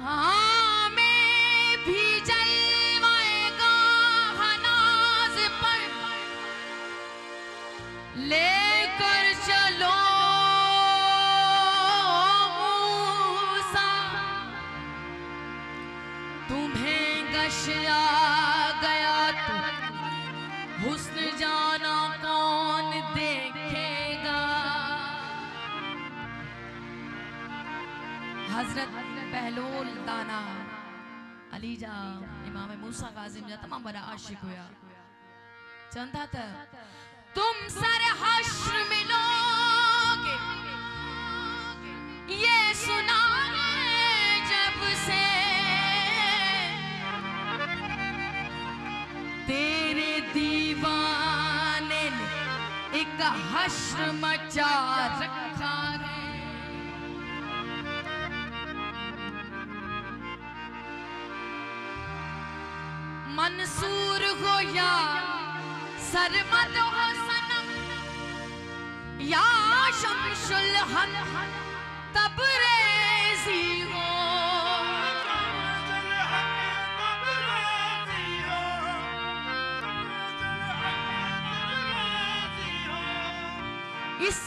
हाँ मैं भी जलवाएगा हनाज पर लेकर चलो मूसा, तुम्हें गश आ गया तो हुस्न जाना कौन देखेगा। हजरत पहलोल दाना अली जा इमाम मूसा काज़िम जा तमाम बड़ा आशिक हुआ। चंदा था तुम सर हश्र मिलोगे ये सुना जब से, तेरे दीवाने ने एक हश्र मचा रखा है। मंसूर हो या सरमद हो सनम, या शमशुल हक तबरेज़ी हो, इस